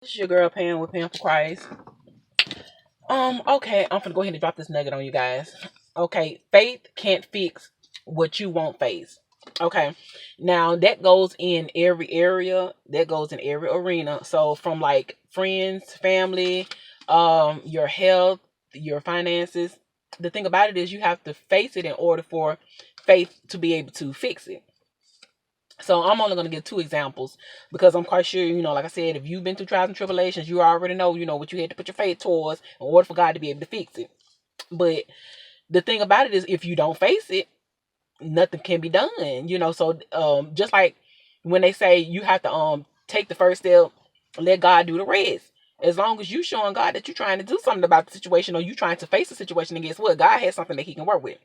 This is your girl Pam with Pam for Christ. Okay, I'm gonna go ahead and drop this nugget on you guys. Okay, faith can't fix what you won't face. Okay, now that goes in every area, that goes in every arena. So from like friends, family, your health, your finances. The thing about it is you have to face it in order for faith to be able to fix it. So I'm only going to give two examples because I'm quite sure, like I said, if you've been through trials and tribulations, you already know, what you had to put your faith towards in order for God to be able to fix it. But the thing about it is if you don't face it, nothing can be done. So just like when they say you have to take the first step, let God do the rest. As long as you showing God that you're trying to do something about the situation or you trying to face the situation, and guess what? God has something that he can work with.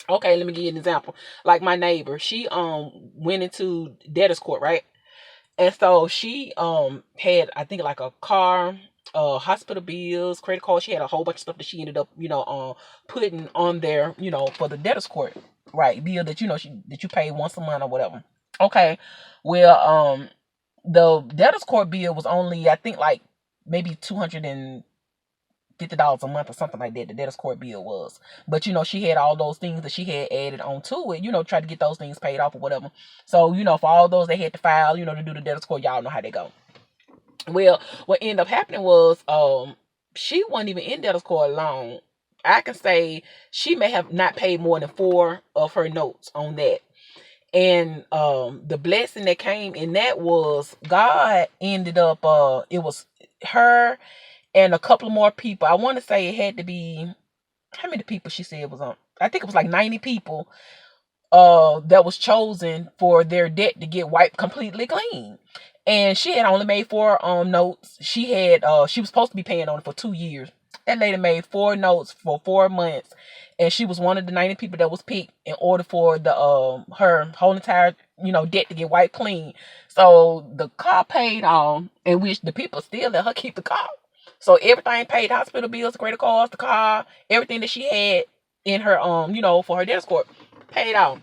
Okay, let me give you an example. Like my neighbor, she went into debtor's court, right? And so she had, I think, like a car, hospital bills, credit card. She had a whole bunch of stuff that she ended up, putting on there, for the debtor's court, right? Bill that that you pay once a month or whatever. Okay, well, the debtor's court bill was only, I think, like maybe $250 a month or something like that. The debtor's court bill was, but she had all those things that she had added onto it. Try to get those things paid off or whatever. So for all those they had to file, to do the debtor's court. Y'all know how they go. Well, what ended up happening was, she wasn't even in debtor's court long. I can say she may have not paid more than 4 of her notes on that. And the blessing that came in that was God ended up, it was her and a couple more people. I want to say it had to be, how many people she said was on? I think it was like 90 people that was chosen for their debt to get wiped completely clean. And she had only made 4 notes. She was supposed to be paying on it for 2 years. That lady made 4 notes for 4 months, and she was one of the 90 people that was picked in order for the her whole entire debt to get wiped clean. So the car paid off, and which the people still let her keep the car. So everything paid, hospital bills, credit cards, the car, everything that she had in her for her debt score paid off.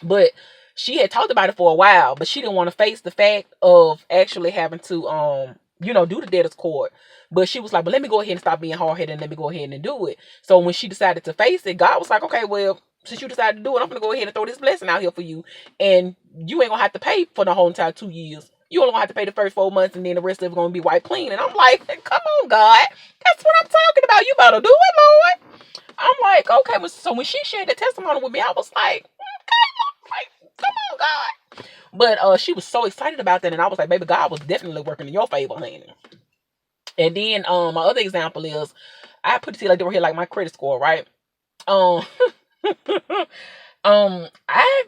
But she had talked about it for a while, but she didn't want to face the fact of actually having to do the debtor's court. But she was like, but let me go ahead and stop being hard-headed and let me go ahead and do it. So when she decided to face it, God was like, okay, well, since you decided to do it, I'm gonna go ahead and throw this blessing out here for you. And you ain't gonna have to pay for the whole entire 2 years. You only gonna have to pay the first 4 months, and then the rest of it gonna be wiped clean. And I'm like, come on, God, that's what I'm talking about. You better do it, Lord. I'm like, okay. So when she shared the testimony with me, I was like, come on, God. But she was so excited about that, and I was like, baby, God was definitely working in your favor, honey. And then my other example is, I put it to you like they were here, like my credit score, right? Um, I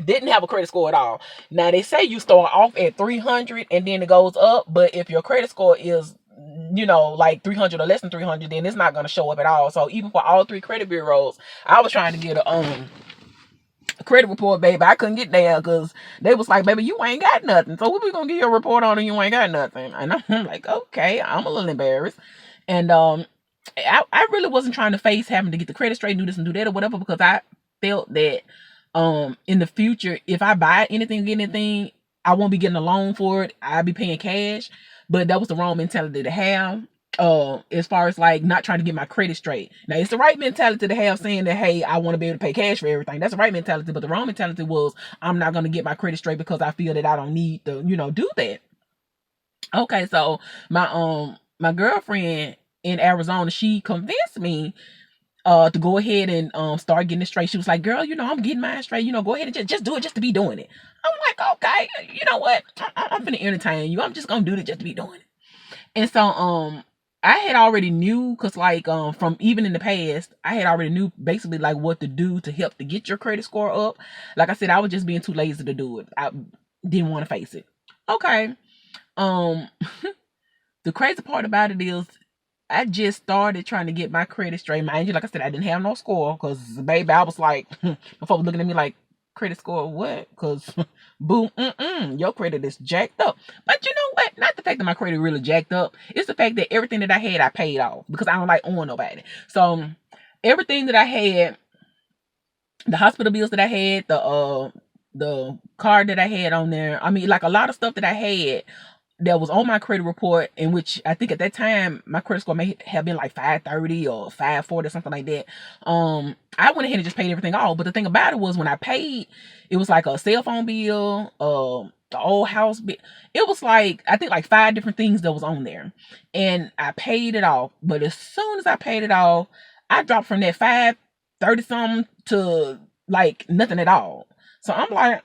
didn't have a credit score at all. Now they say you start off at 300 and then it goes up, but if your credit score is like 300 or less than 300, then it's not going to show up at all. So even for all 3 credit bureaus, I was trying to get a credit report, baby. I couldn't get there because they was like, baby, you ain't got nothing. So what we gonna get your report on and you ain't got nothing? And I'm like, okay, I'm a little embarrassed. And I really wasn't trying to face having to get the credit straight, do this and do that or whatever, because I felt that in the future, if I buy anything, get anything, I won't be getting a loan for it. I'll be paying cash. But that was the wrong mentality to have. As far as like not trying to get my credit straight. Now it's the right mentality to have, saying that, hey, I want to be able to pay cash for everything. That's the right mentality. But the wrong mentality was, I'm not going to get my credit straight because I feel that I don't need to do that. Okay, so my girlfriend in Arizona, she convinced me to go ahead and start getting it straight. She was like, girl, I'm getting mine straight. Go ahead and just do it just to be doing it. I'm like, okay, you know what, I'm finna entertain you. I'm just gonna do it just to be doing it. And so I had already knew, because like from even in the past, I had already knew basically like what to do to help to get your credit score up. Like I said, I was just being too lazy to do it. I didn't want to face it. Okay. um the crazy part about it is, I just started trying to get my credit straight. Mind you, like I said, I didn't have no score because, baby, I was like, before looking at me like, credit score what? Because, boom, your credit is jacked up. But you know what? Not the fact that my credit really jacked up. It's the fact that everything that I had, I paid off because I don't like owing nobody. So, everything that I had, the hospital bills that I had, the card that I had on there, I mean, like a lot of stuff that I had, that was on my credit report, in which I think at that time my credit score may have been like 530 or 540 or something like that. I went ahead and just paid everything off. But the thing about it was, when I paid, it was like a cell phone bill, the old house bill. It was like, I think like 5 different things that was on there, and I paid it off. But as soon as I paid it off, I dropped from that 530 something to like nothing at all. So I'm like,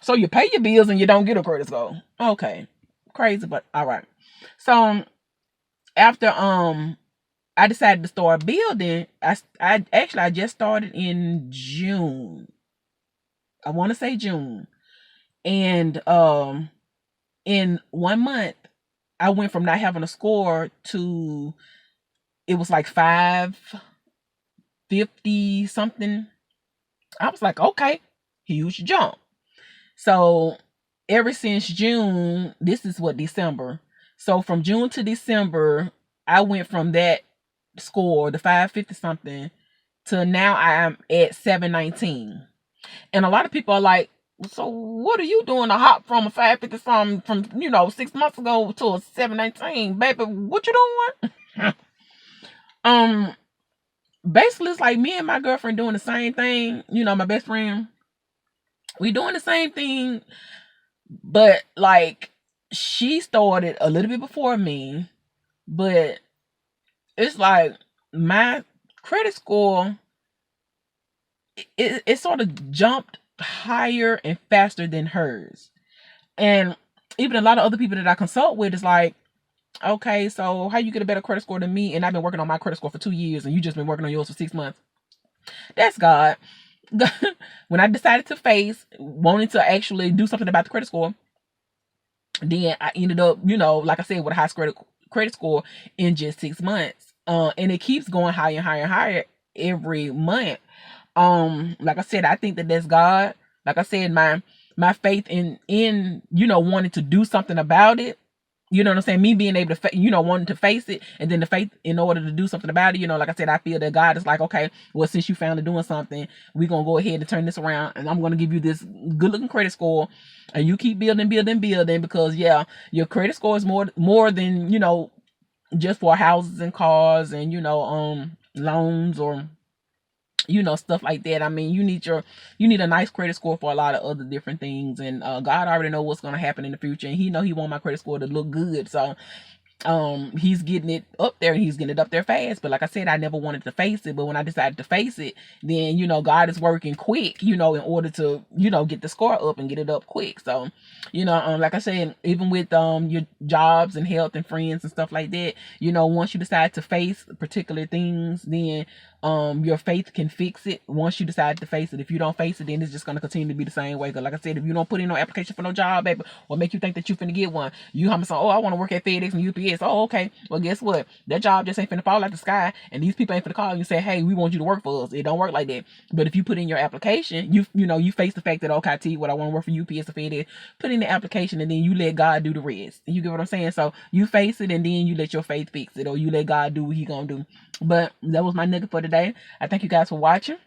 so you pay your bills and you don't get a credit score. Okay. Crazy, but all right. So after I decided to start building, I just started in June. I want to say June. And in 1 month I went from not having a score to, it was like 550 something. I was like, okay, huge jump. So ever since June, this is what, December. So from June to December, I went from that score, the 550 something, to now I am at 719. And a lot of people are like, so what are you doing to hop from a 550 something from 6 months ago to a 719? Baby, what you doing? Basically it's like me and my girlfriend doing the same thing. My best friend, we doing the same thing, but like she started a little bit before me. But it's like my credit score, it sort of jumped higher and faster than hers. And even a lot of other people that I consult with is like, okay, so how you get a better credit score than me? And I've been working on my credit score for 2 years and you just been working on yours for 6 months. That's God. When I decided to face wanting to actually do something about the credit score, then I ended up, like I said, with a high credit score in just 6 months. And it keeps going higher and higher and higher every month. Like I said, I think that that's God. Like I said, my faith in wanting to do something about it. You know what I'm saying? Me being able to, wanting to face it, and then the faith in order to do something about it. Like I said, I feel that God is like, okay, well, since you finally doing something, we're going to go ahead and turn this around, and I'm going to give you this good looking credit score, and you keep building, because yeah, your credit score is more than, just for houses and cars and, loans or, stuff like that. I mean, you need a nice credit score for a lot of other different things, and God already know what's going to happen in the future, and he know he want my credit score to look good. So he's getting it up there, and he's getting it up there fast. But like I said, I never wanted to face it, but when I decided to face it, then God is working quick, in order to get the score up and get it up quick. So like I said, even with your jobs and health and friends and stuff like that, once you decide to face particular things, then your faith can fix it. Once you decide to face it, if you don't face it, then it's just going to continue to be the same way. Because like I said, if you don't put in no application for no job, baby, or make you think that you finna get one, you say, oh, I want to work at FedEx and UPS. Oh, okay, well, guess what, that job just ain't finna fall out the sky, and these people ain't finna call you and say, hey, we want you to work for us. It don't work like that. But if you put in your application, you face the fact that, okay, I tell you what, I want to work for UPS or FedEx. Put in the application, and then you let God do the rest. You get what I'm saying? So you face it, and then you let your faith fix it, or you let God do what he gonna do. But that was my nugget for today. I thank you guys for watching.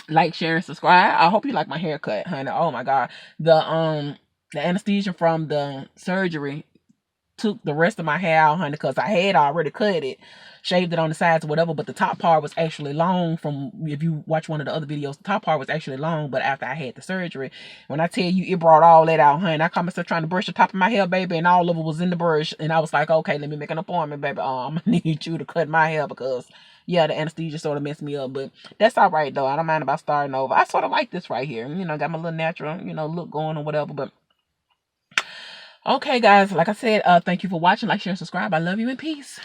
Like, share, and subscribe. I hope you like my haircut, honey. Oh my god, the anesthesia from the surgery took the rest of my hair out, honey, because I had already cut it, shaved it on the sides or whatever, but the top part was actually long. From, if you watch one of the other videos, the top part was actually long, but after I had the surgery, when I tell you, it brought all that out, honey. I caught myself trying to brush the top of my hair, baby, and all of it was in the brush, and I was like, okay, let me make an appointment, baby. I'm gonna need you to cut my hair, because yeah, the anesthesia sort of messed me up, but that's all right though. I don't mind about starting over. I sort of like this right here, got my little natural, look going or whatever. But okay, guys, like I said, thank you for watching. Like, share, and subscribe. I love you, and peace.